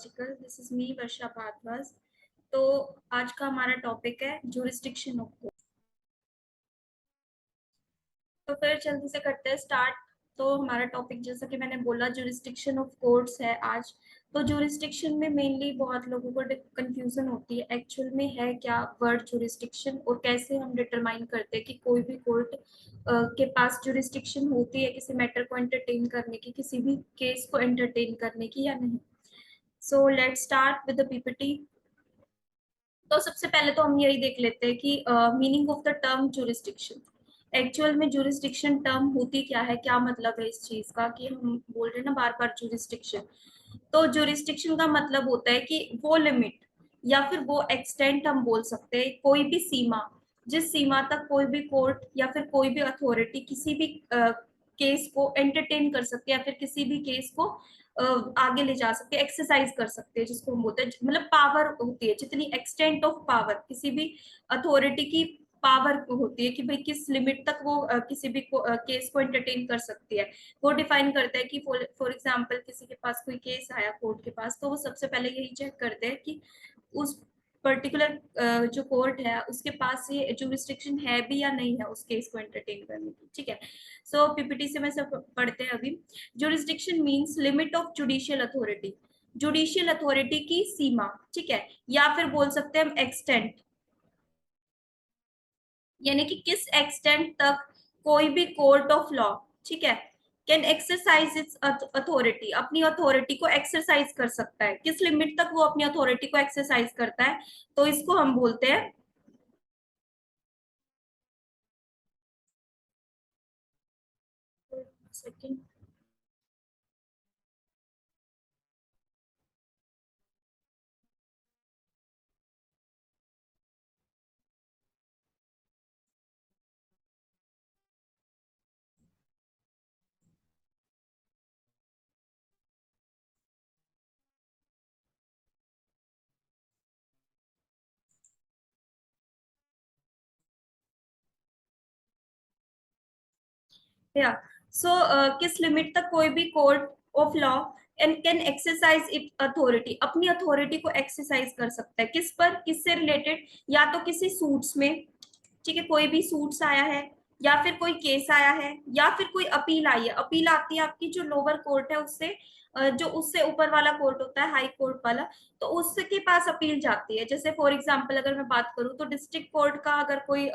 Logical. This is me वर्षा भारद्वाज। तो आज का हमारा टॉपिक है ज्यूरिस्डिक्शन ऑफ कोर्ट। तो फिर जल्दी से करते हैं स्टार्ट। तो हमारा टॉपिक जैसा कि मैंने बोला ज्यूरिस्डिक्शन ऑफ कोर्ट्स है आज। तो ज्यूरिस्डिक्शन में मेनली बहुत लोगों को कंफ्यूजन होती है एक्चुअल में है क्या वर्ड ज्यूरिस्डिक्शन, और कैसे हम डिटरमाइन करते हैं कि कोई भी कोर्ट के पास ज्यूरिस्डिक्शन होती है किसी मैटर को एंटरटेन करने की, किसी भी केस को एंटरटेन करने की या नहीं। So let's start with the PPT. तो सबसे पहले तो हम यही देख लेते हैं कि meaning of the term jurisdiction. Actual में ज्यूरिस्डिक्शन टर्म होती क्या है, क्या मतलब है इस चीज का कि हम बोल रहे हैं ना बार बार ज्यूरिस्डिक्शन। तो ज्यूरिस्डिक्शन का मतलब होता है कि वो लिमिट या फिर वो एक्सटेंट, हम बोल सकते हैं कोई भी सीमा, जिस सीमा तक कोई भी कोर्ट या फिर कोई भी अथॉरिटी किसी भी केस को एंटरटेन कर सकती है या फिर किसी भी केस को आगे ले जा सकते हैं, एक्सरसाइज कर सकते हैं, जिसको हम बोलते हैं मतलब पावर होती है, जितनी एक्सटेंट ऑफ पावर किसी भी अथॉरिटी की पावर होती है कि भाई किस लिमिट तक वो किसी भी केस को एंटरटेन कर सकती है। वो डिफाइन करता है कि फॉर एग्जांपल किसी के पास कोई केस आया कोर्ट के पास, तो वो सबसे पहले यही चेक करते हैं कि उस पर्टिकुलर जो कोर्ट है उसके पास ये जुरिस्डिक्शन है भी या नहीं है उस केस को एंटरटेन करने की। ठीक है, सो पीपीटी से मैं सब पढ़ते हैं अभी। Jurisdiction means limit of judicial authority, judicial authority की सीमा। ठीक है, या फिर बोल सकते हैं हम एक्सटेंट, यानी कि किस एक्सटेंट तक कोई भी कोर्ट ऑफ लॉ, ठीक है, कैन एक्सरसाइज इट्स अथॉरिटी, अपनी अथॉरिटी को एक्सरसाइज कर सकता है। किस लिमिट तक वो अपनी अथॉरिटी को एक्सरसाइज करता है, तो इसको हम बोलते हैं सेकंड। या सो किस लिमिट तक कोई भी court of law and can exercise it authority, अपनी अथॉरिटी को एक्सरसाइज कर सकता है किस पर, किससे रिलेटेड, या तो किसी सूट्स में, ठीक है, कोई भी सूट्स आया है या फिर कोई केस आया है या फिर कोई अपील आई है। अपील आती है आपकी जो लोअर कोर्ट है उससे, जो उससे ऊपर वाला कोर्ट होता है हाई कोर्ट वाला, तो उसके पास अपील जाती है। जैसे फॉर एग्जांपल अगर मैं बात करूं तो डिस्ट्रिक्ट कोर्ट का अगर कोई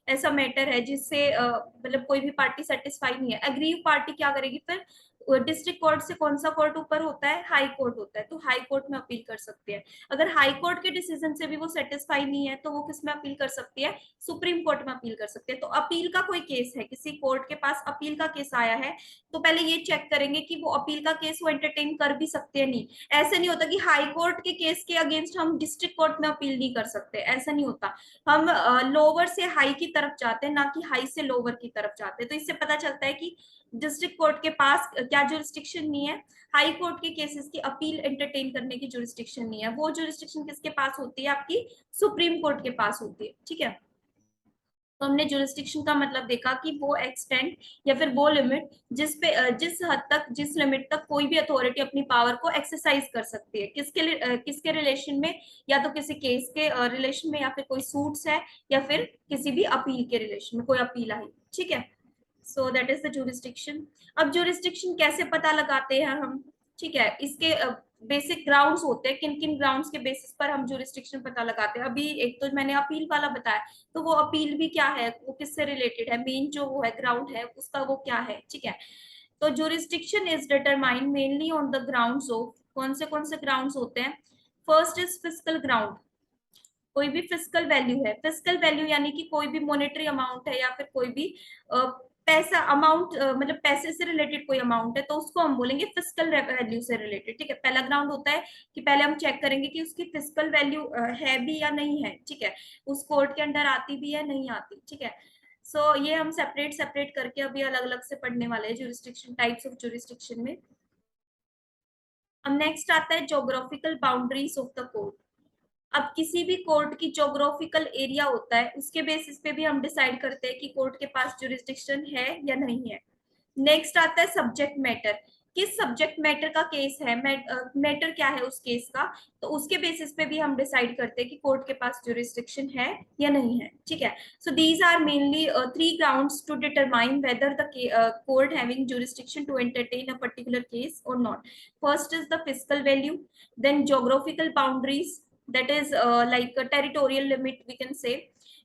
ऐसा मैटर है जिससे मतलब कोई भी पार्टी सेटिस्फाई नहीं है, अग्रीव पार्टी क्या करेगी फिर, डिस्ट्रिक्ट कोर्ट से कौन सा कोर्ट ऊपर होता है, हाई कोर्ट होता है, तो हाई कोर्ट में अपील कर सकते हैं। अगर हाई कोर्ट के डिसीजन से भी वो सेटिस्फाई नहीं है तो वो किस में अपील कर सकती है, सुप्रीम कोर्ट में अपील कर सकते हैं। तो अपील का कोई केस है, किसी कोर्ट के पास अपील का केस आया है, तो पहले ये चेक करेंगे कि वो अपील का केस वो एंटरटेन कर भी सकते हैं। नहीं, ऐसे नहीं होता कि हाई कोर्ट के केस के अगेंस्ट हम डिस्ट्रिक्ट कोर्ट में अपील नहीं कर सकते, ऐसा नहीं होता। हम लोअर से हाई की तरफ जाते हैं, ना कि हाई से लोअर की तरफ जाते हैं। तो इससे पता चलता है कि डिस्ट्रिक्ट कोर्ट के पास क्या जुरिस्डिक्शन नहीं है, हाई कोर्ट के केसेस की अपील एंटरटेन करने की जुरिस्डिक्शन नहीं है। वो जुरिस्डिक्शन किसके पास होती है, आपकी सुप्रीम कोर्ट के पास होती है। ठीक है, तो हमने जुरिस्डिक्शन का मतलब देखा कि वो एक्सटेंट या फिर वो लिमिट जिस पे जिस हद तक, जिस लिमिट तक कोई भी अथॉरिटी अपनी पावर को एक्सरसाइज कर सकती है, किसके लिए, किसके रिलेशन में, या तो किसी केस के रिलेशन में, या फिर कोई सूट्स है, या फिर किसी भी अपील के रिलेशन में कोई अपील आई। ठीक है, so that is the jurisdiction. अब जुरिस्डिक्शन कैसे पता लगाते हैं हम, ठीक है, इसके बेसिक ग्राउंड्स होते हैं, किन किन ग्राउंड्स के बेसिस पर हम जुरिस्डिक्शन पता लगाते हैं। अभी एक तो मैंने अपील वाला बताया, तो वो अपील भी क्या है, वो किससे रिलेटेड है, मेन जो वो है ग्राउंड है उसका वो क्या है। ठीक है, तो jurisdiction is determined mainly on the grounds of, कौन से ग्राउंड्स होते हैं। फर्स्ट इज फिजिकल ग्राउंड, कोई भी फिजिकल वैल्यू है, फिजिकल वैल्यू यानी कि कोई भी मॉनेटरी अमाउंट है या फिर कोई भी पैसा अमाउंट, मतलब पैसे से रिलेटेड कोई अमाउंट है, तो उसको हम बोलेंगे फिजिकल वैल्यू से रिलेटेड। ठीक है, पहला ग्राउंड होता है कि पहले हम चेक करेंगे कि उसकी फिजिकल वैल्यू है भी या नहीं है। ठीक है, उस कोड के अंडर आती भी है नहीं आती। ठीक है, सो ये हम सेपरेट सेपरेट करके अभी अलग अलग से पढ़ने वाले हैं जुरिस्डिक्शन, टाइप्स ऑफ जुरिस्डिक्शन में। अब नेक्स्ट आता है geographical boundaries of the court. अब किसी भी कोर्ट की जोग्राफिकल एरिया होता है, उसके बेसिस पे भी हम डिसाइड करते हैं कि कोर्ट के पास जुरिस्डिक्शन है या नहीं है। नेक्स्ट आता है सब्जेक्ट मैटर, किस सब्जेक्ट मैटर का केस है, मैटर क्या है उस केस का, तो उसके बेसिस पे भी हम डिसाइड करते हैं कि कोर्ट के पास जुरिस्डिक्शन है या नहीं है, ठीक है। So these are mainly 3 grounds to determine whether the court having jurisdiction to entertain a particular case or not. First is the fiscal value, then geographical boundaries, that is like a territorial limit we can say,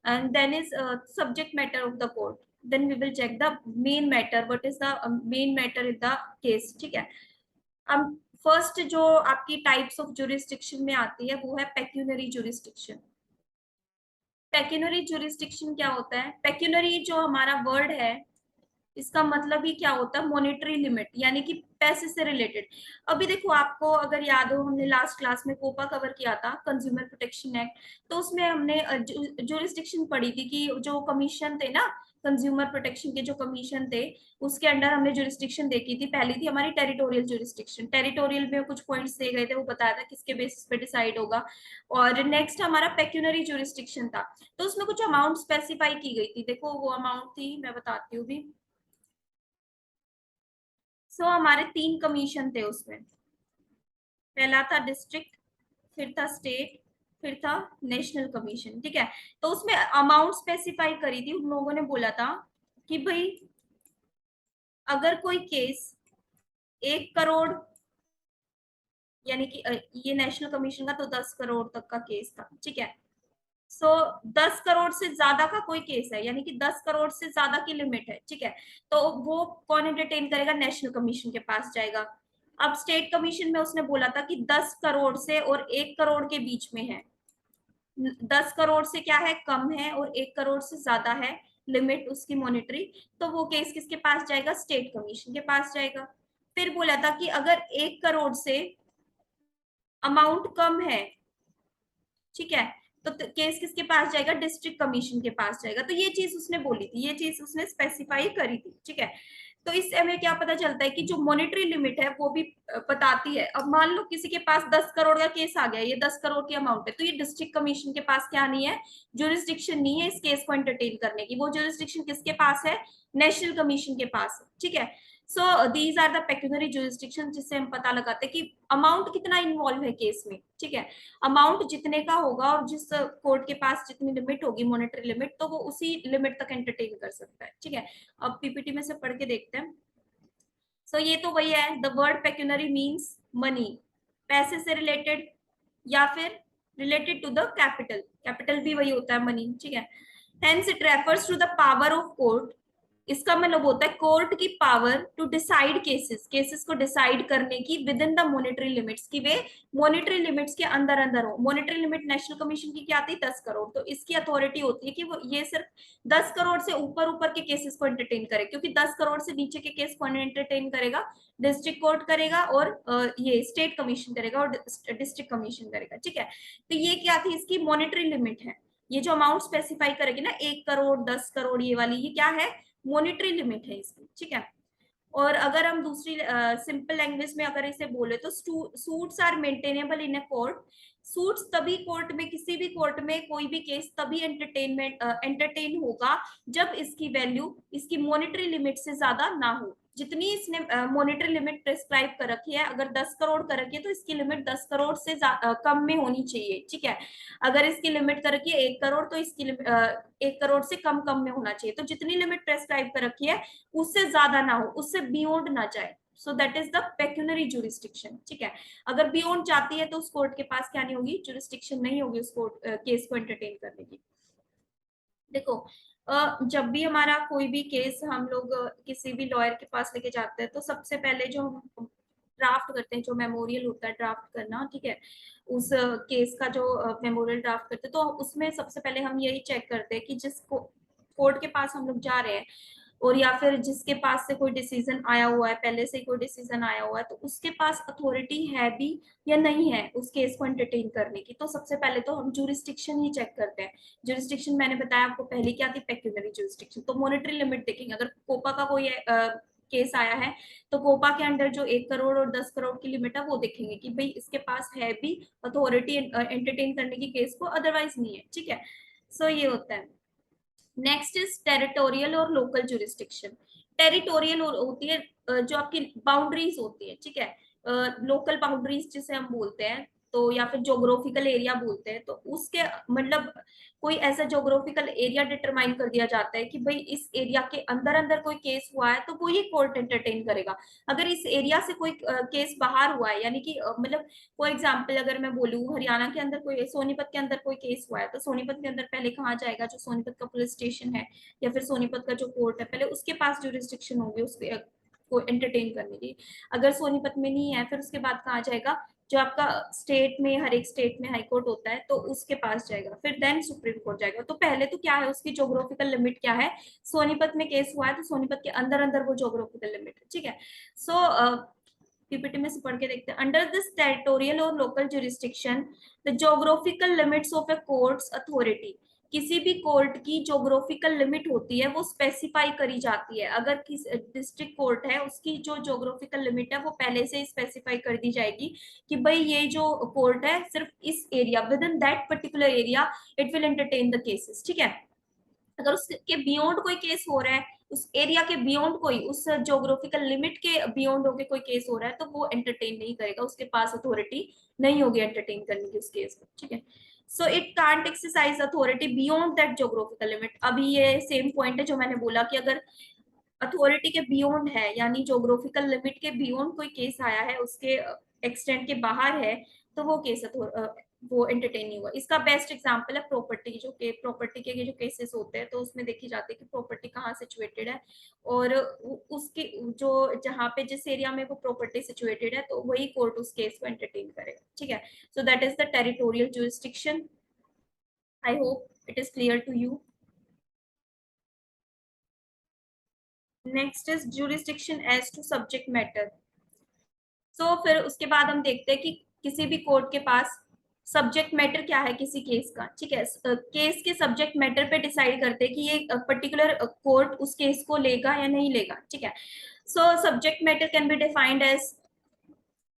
and then is subject matter of the court. Then we will check the main matter, what is the main matter in the case, ठीक है। अब first जो आपकी types of jurisdiction में आती है वो है पेक्यूनरी जुरिस्डिक्शन। पेक्यूनरी जुरिस्डिक्शन क्या होता है? पेक्यूनरी जो हमारा वर्ड है इसका मतलब ही क्या होता है? मॉनेटरी लिमिट, यानी कि पैसे से रिलेटेड। अभी देखो, आपको अगर याद हो, हमने लास्ट क्लास में कोपा कवर किया था, कंज्यूमर प्रोटेक्शन एक्ट, तो उसमें हमने जुरिस्डिक्शन पढ़ी थी कि जो कमीशन थे ना, कंज्यूमर प्रोटेक्शन के जो कमीशन थे, उसके अंडर हमने जुरिस्डिक्शन देखी थी। पहली थी हमारी टेरिटोरियल जुरिस्डिक्शन, टेरिटोरियल में कुछ पॉइंट्स दिए गए थे, वो बताया था किसके बेसिस पे डिसाइड होगा। और नेक्स्ट हमारा पेक्यूनरी जुरिस्डिक्शन था, तो उसमें कुछ अमाउंट स्पेसिफाई की गई थी। देखो वो अमाउंट थी, मैं बताती हूँ भी। सो हमारे 3 कमीशन थे उसमें। पहला था डिस्ट्रिक्ट, फिर था स्टेट, फिर था नेशनल कमीशन, ठीक है। तो उसमें अमाउंट स्पेसिफाई करी थी, उन लोगों ने बोला था कि भाई अगर कोई केस 1 करोड़, यानी कि ये नेशनल कमीशन का तो 10 करोड़ तक का केस था, ठीक है। सो 10 करोड़ से ज्यादा का कोई केस है, यानी कि 10 करोड़ से ज्यादा की लिमिट है, ठीक है, तो वो कौन एंटरटेन करेगा? नेशनल कमीशन के पास जाएगा। अब स्टेट कमीशन में उसने बोला था कि 10 करोड़ से और 1 करोड़ के बीच में है। 10 करोड़ से क्या है? कम है, और 1 करोड़ से ज्यादा है लिमिट उसकी मॉनेटरी, तो वो केस किसके पास जाएगा? स्टेट कमीशन के पास जाएगा। फिर बोला था कि अगर 1 करोड़ से अमाउंट कम है, ठीक है, तो केस किसके पास जाएगा? डिस्ट्रिक्ट कमीशन के पास जाएगा। तो ये चीज उसने बोली थी, ये चीज उसने स्पेसिफाई करी थी, ठीक है। तो इससे हमें क्या पता चलता है कि जो मॉनेटरी लिमिट है वो भी बताती है। अब मान लो किसी के पास 10 करोड़ का केस आ गया, ये 10 करोड़ की अमाउंट है, तो ये डिस्ट्रिक्ट कमीशन के पास क्या नहीं है? जुरिस्डिक्शन नहीं है इस केस को एंटरटेन करने की। वो जुरिस्डिक्शन किसके पास है? नेशनल कमीशन के पास, ठीक है। So these are the pecuniary jurisdiction, जिससे हम पता लगाते हैं कि अमाउंट कितना इन्वॉल्व है केस में, ठीक है। अमाउंट जितने का होगा और जिस कोर्ट के पास जितनी लिमिट होगी, मॉनेटरी लिमिट, तो वो उसी लिमिट तक एंटरटेन कर सकता है, ठीक है। अब पीपीटी में से पढ़ के देखते हैं। सो ये तो वही है, the word pecuniary means money, पैसे से रिलेटेड, या फिर related to the capital, capital भी वही होता है मनी, ठीक है। Hence it refers to the power of court, इसका मतलब होता है कोर्ट की power to decide cases, cases को डिसाइड करने की within the monetary limits, की वे मॉनेटरी लिमिट्स के अंदर अंदर हो। मॉनेटरी लिमिट नेशनल कमीशन की क्या आती है? 10 करोड़, तो इसकी अथॉरिटी होती है कि वो ये सिर्फ 10 करोड़ से ऊपर ऊपर के केसेस को एंटरटेन करे, क्योंकि 10 करोड़ से नीचे के केस कौन एंटरटेन करेगा? डिस्ट्रिक्ट कोर्ट करेगा, और ये स्टेट कमीशन करेगा, और डिस्ट्रिक्ट कमीशन करेगा, ठीक है। तो ये क्या थी? इसकी मॉनेटरी लिमिट है। ये जो अमाउंट स्पेसिफाई करेगी ना, 1 करोड़, 10 करोड़, ये वाली, ये क्या है? मॉनेटरी लिमिट है इसकी, ठीक है। और अगर हम दूसरी सिंपल लैंग्वेज में अगर इसे बोले तो suits are maintainable in a court. Suits तभी कोर्ट में, किसी भी कोर्ट में कोई भी केस तभी एंटरटेन होगा जब इसकी वैल्यू इसकी मॉनेटरी लिमिट से ज्यादा ना हो। जितनी इसने मॉनेटरी लिमिट प्रेस्क्राइब कर रखी है, अगर 10 करोड़ कर रखी है तो इसकी लिमिट 10 करोड़ से कम में होनी चाहिए, ठीक है। अगर इसकी लिमिट कर रखी है 1 करोड़, तो इसकी 1 करोड़ से कम कम में होना चाहिए। तो जितनी लिमिट प्रेस्क्राइब कर रखी है उससे ज्यादा ना हो, उससे बियॉन्ड ना जाए। सो that is the pecuniary jurisdiction, ठीक है। अगर बियॉन्ड जाती है तो उस कोर्ट के पास क्या नहीं होगी? जुरिस्डिक्शन नहीं होगी उस कोर्ट केस को एंटरटेन करने की। देखो, जब भी हमारा कोई भी केस हम लोग किसी भी लॉयर के पास लेके जाते हैं, तो सबसे पहले जो हम ड्राफ्ट करते हैं, जो मेमोरियल होता है ड्राफ्ट करना, ठीक है, उस केस का जो मेमोरियल ड्राफ्ट करते हैं, तो उसमें सबसे पहले हम यही चेक करते हैं कि जिस कोर्ट के पास हम लोग जा रहे हैं, और या फिर जिसके पास से कोई डिसीजन आया हुआ है, पहले से कोई डिसीजन आया हुआ है, तो उसके पास अथॉरिटी है भी या नहीं है उस केस को एंटरटेन करने की। तो सबसे पहले तो हम जुरिस्डिक्शन ही चेक करते हैं। जुरिस्डिक्शन मैंने बताया आपको पहले क्या थी? Pecuniary jurisdiction. तो मॉनेटरी लिमिट देखेंगे, अगर कोपा का कोई केस आया है, तो कोपा के अंडर जो 1 करोड़ और 10 करोड़ की लिमिट है वो देखेंगे कि भाई इसके पास है भी अथॉरिटी एंटरटेन करने की केस को, अदरवाइज नहीं है, ठीक है। सो ये होता है। नेक्स्ट इज टेरिटोरियल और लोकल जुरिस्डिक्शन। टेरिटोरियल होती है, जो आपकी बाउंड्रीज होती है, ठीक है, लोकल बाउंड्रीज जिसे हम बोलते हैं, तो या फिर जोग्राफिकल एरिया बोलते हैं, तो उसके मतलब कोई ऐसा जोग्राफिकल एरिया डिटरमाइन कर दिया जाता है कि भाई इस एरिया के अंदर अंदर कोई केस हुआ है तो वो ये कोर्ट एंटरटेन करेगा। अगर इस एरिया से कोई केस बाहर हुआ है, यानी कि मतलब फॉर एग्जाम्पल अगर मैं बोलूँ हरियाणा के अंदर कोई, सोनीपत के अंदर कोई केस हुआ है, तो सोनीपत के अंदर पहले कहाँ जाएगा, जो सोनीपत का पुलिस स्टेशन है या फिर सोनीपत का जो कोर्ट है, पहले उसके पास जुरिस्डिक्शन होगी उसके को एंटरटेन करने की। अगर सोनीपत में नहीं है, फिर उसके बाद कहाँ जाएगा, जो आपका स्टेट में, हर एक स्टेट में हाई कोर्ट होता है, तो उसके पास जाएगा, फिर देन सुप्रीम कोर्ट जाएगा। तो पहले तो क्या है, उसकी जोग्राफिकल लिमिट क्या है, सोनीपत में केस हुआ है तो सोनीपत के अंदर अंदर वो जोग्राफिकल लिमिट है, ठीक है। सो पीपीटी में से पढ़ के देखते हैं। अंडर दिस टेरिटोरियल और local jurisdiction the geographical limits of A courts authority, किसी भी कोर्ट की जोग्राफिकल लिमिट होती है वो स्पेसिफाई करी जाती है। अगर किस डिस्ट्रिक्ट कोर्ट है उसकी जो जोग्राफिकल लिमिट है वो पहले से ही स्पेसिफाई कर दी जाएगी कि भाई ये जो कोर्ट है सिर्फ इस area, with in that particular area it will entertain the cases, ठीक है। अगर उसके बियॉन्ड कोई केस हो रहा है, उस एरिया के बियॉन्ड कोई, उस जोग्राफिकल लिमिट के बियॉन्ड होके कोई केस हो रहा है, तो वो एंटरटेन नहीं करेगा, उसके पास अथॉरिटी नहीं होगी एंटरटेन करने की उस केस को, ठीक है। So it can't exercise authority beyond that geographical limit. अभी ये सेम पॉइंट है जो मैंने बोला कि अगर अथॉरिटी के बियॉन्ड है, यानी जोग्राफिकल लिमिट के बियॉन्ड कोई केस आया है, उसके एक्सटेंट के बाहर है, तो वो केस वो एंटरटेन नहीं हुआ। इसका बेस्ट एग्जांपल है प्रॉपर्टी, जो के प्रॉपर्टी के जो केसेस होते हैं तो उसमें देखी जाती है कि प्रॉपर्टी कहाँ सिचुएटेड है, और उसकी जो जहाँ पे जिस एरिया में वो प्रॉपर्टी सिचुएटेड है, तो वही कोर्ट उस केस को एंटरटेन करेगा, ठीक है। So that is the territorial jurisdiction. I hope it is clear to you. Next is jurisdiction as to subject matter. So फिर उसके बाद हम देखते हैं कि किसी भी कोर्ट के पास सब्जेक्ट मैटर क्या है किसी केस का, ठीक है। केस के सब्जेक्ट मैटर पे डिसाइड करते हैं कि ये पर्टिकुलर कोर्ट उस केस को लेगा या नहीं लेगा, ठीक है। So subject matter can be defined as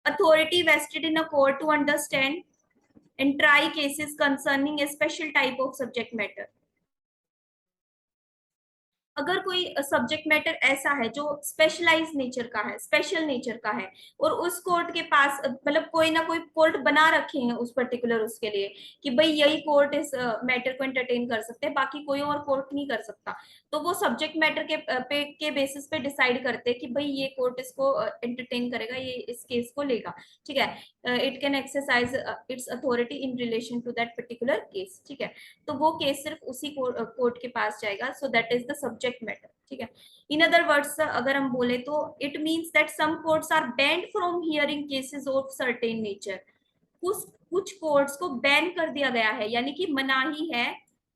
authority vested in a court to understand and try cases concerning a special type of subject matter। अगर कोई सब्जेक्ट मैटर ऐसा है जो स्पेशलाइज नेचर का है, स्पेशल नेचर का है, और उस कोर्ट के पास मतलब कोई ना कोई कोर्ट बना रखे हैं उस पर्टिकुलर उसके लिए कि भाई यही कोर्ट इस मैटर को एंटरटेन कर सकते हैं, बाकी कोई और कोर्ट नहीं कर सकता, तो वो सब्जेक्ट मैटर के बेसिस पे डिसाइड करते हैं कि भाई ये कोर्ट इसको एंटरटेन करेगा, ये इस केस को लेगा, ठीक है। It can exercise its authority in relation to that particular case, ठीक है। तो वो केस सिर्फ उसी कोर्ट के पास जाएगा। So that is the subject matter, ठीक है। इन अदर वर्ड्स अगर हम बोले तो it means that some courts are banned from hearing cases of certain nature. कुछ कोर्ट्स को बैन कर दिया गया है, यानी कि मनाही है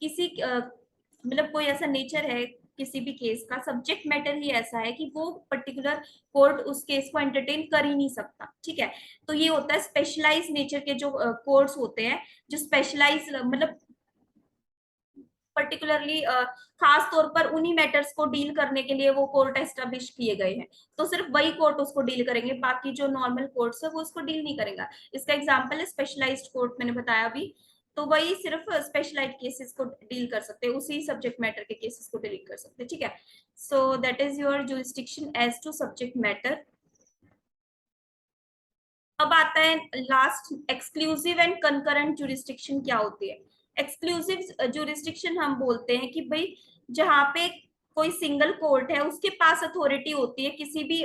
किसी मतलब कोई ऐसा नेचर है किसी भी केस का, सब्जेक्ट मैटर ही ऐसा है कि वो पर्टिकुलर कोर्ट उस केस को एंटरटेन कर ही नहीं सकता, ठीक है। तो ये होता है स्पेशलाइज नेचर के जो कोर्ट्स होते हैं, जो स्पेशलाइज मतलब पर्टिकुलरली खास तौर पर उन्हीं मैटर्स को डील करने के लिए वो कोर्ट एस्टेब्लिश किए गए हैं, तो सिर्फ वही कोर्ट उसको डील करेंगे, बाकी जो नॉर्मल कोर्ट्स है वो उसको डील नहीं करेगा। इसका एग्जांपल है स्पेशलाइज्ड कोर्ट, मैंने बताया अभी, तो वही सिर्फ स्पेशलाइज्ड केसेस को डील कर सकते हैं, उसी सब्जेक्ट मैटर के केसेस को डील कर सकते हैं, ठीक है। So that is your jurisdiction as to subject matter. अब आता है last, exclusive and concurrent jurisdiction क्या होती है। एक्सक्लूसिव जुरिस्डिक्शन हम बोलते हैं कि भाई जहां पे कोई सिंगल कोर्ट है उसके पास अथॉरिटी होती है किसी भी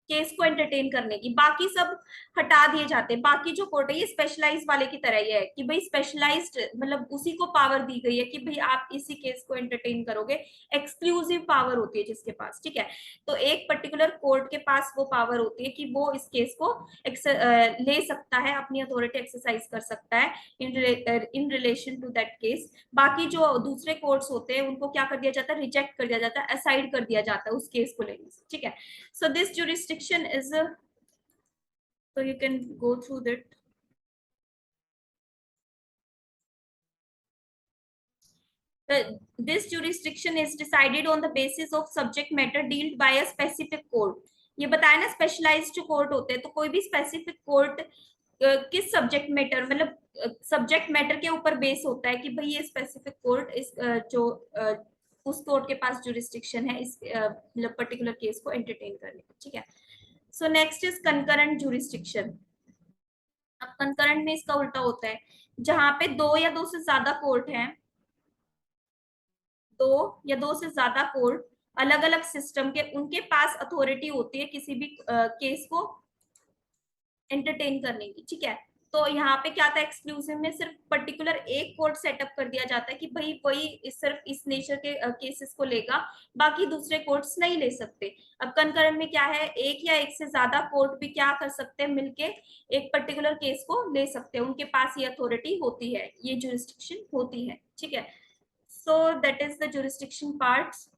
केस को एंटरटेन करने की, बाकी सब हटा दिए जाते हैं। बाकी जो कोर्ट है ये स्पेशलाइज वाले की तरह ही है कि भाई स्पेशलाइज्ड मतलब उसी को पावर दी गई है कि भाई आप इसी केस को एंटरटेन करोगे, एक्सक्लूसिव पावर होती है जिसके पास, ठीक है। तो एक पर्टिकुलर कोर्ट के पास वो पावर होती है कि वो इस केस को ले सकता है, अपनी अथॉरिटी एक्सरसाइज कर सकता है in relation to that case. बाकी जो दूसरे कोर्ट्स होते हैं उनको क्या कर दिया जाता है, रिजेक्ट कर दिया जाता है, असाइड कर दिया जाता है उस केस को लेने से, ठीक है। So this jurisdiction is so you can go through that. This jurisdiction is decided on the basis of subject matter dealt by a specific court। ये बताया ना स्पेशलाइज्ड कोर्ट होते हैं, तो कोई भी स्पेसिफिक कोर्ट किस सब्जेक्ट मैटर मतलब सब्जेक्ट मैटर के ऊपर बेस होता है कि भाई ये स्पेसिफिक कोर्ट इस जो उस कोर्ट के पास जुरिस्डिक्शन है इस मतलब पर्टिकुलर केस को एंटरटेन करने का, ठीक है। So next is concurrent jurisdiction. अब कंकरेंट में इसका उल्टा होता है, जहां पे दो या दो से ज्यादा कोर्ट हैं, दो या दो से ज्यादा कोर्ट अलग अलग सिस्टम के, उनके पास अथॉरिटी होती है किसी भी केस को एंटरटेन करने की, ठीक है। तो यहाँ पे क्या था, एक्सक्लूसिव में सिर्फ पर्टिकुलर एक कोर्ट सेटअप कर दिया जाता है कि भाई वही सिर्फ इस नेचर के केसेस को लेगा, बाकी दूसरे कोर्ट्स नहीं ले सकते। अब कंकरेंट में क्या है, एक या एक से ज्यादा कोर्ट भी क्या कर सकते हैं, मिलके एक पर्टिकुलर केस को ले सकते हैं, उनके पास ये अथॉरिटी होती है, ये जुरिस्डिक्शन होती है, ठीक है। So that is the jurisdiction parts.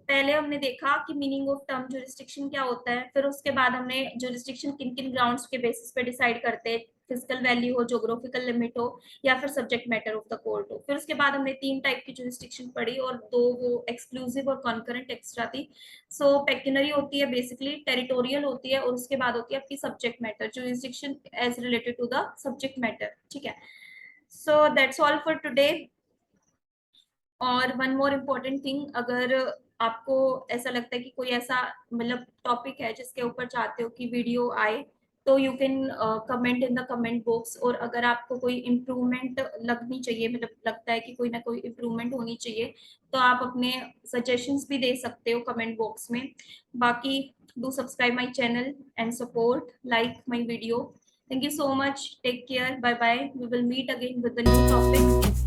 पहले हमने देखा कि मीनिंग ऑफ टर्म जुरिस्डिक्शन क्या होता है, फिर उसके बाद हमने जुरिस्डिक्शन किन किन ग्राउंड्स के बेसिस पे डिसाइड करते हैं, फिजिकल वैल्यू हो, ज्योग्राफिकल लिमिट हो, या फिर subject matter of the court हो। फिर उसके बाद हमने 3 टाइप की जुरिस्डिक्शन पढ़ी और 2 वो एक्सक्लूसिव और कॉन्करेंट एक्स्ट्रा थी। सो पेक्यूनरी होती है बेसिकली, टेरिटोरियल होती है, और उसके बाद होती है आपकी subject matter jurisdiction as related to the subject matter, ठीक है। So that's all for today. और वन मोर इम्पोर्टेंट थिंग, अगर आपको ऐसा लगता है कि कोई ऐसा मतलब टॉपिक है जिसके ऊपर चाहते हो कि वीडियो आए, तो you can comment in the comment box. और अगर आपको कोई इम्प्रूवमेंट लगनी चाहिए, मतलब लगता है कि कोई ना कोई इम्प्रूवमेंट होनी चाहिए, तो आप अपने सजेशंस भी दे सकते हो कमेंट बॉक्स में। बाकी do subscribe my channel and support like my video. Thank you so much. Take care. Bye bye. We will meet again with a new topic.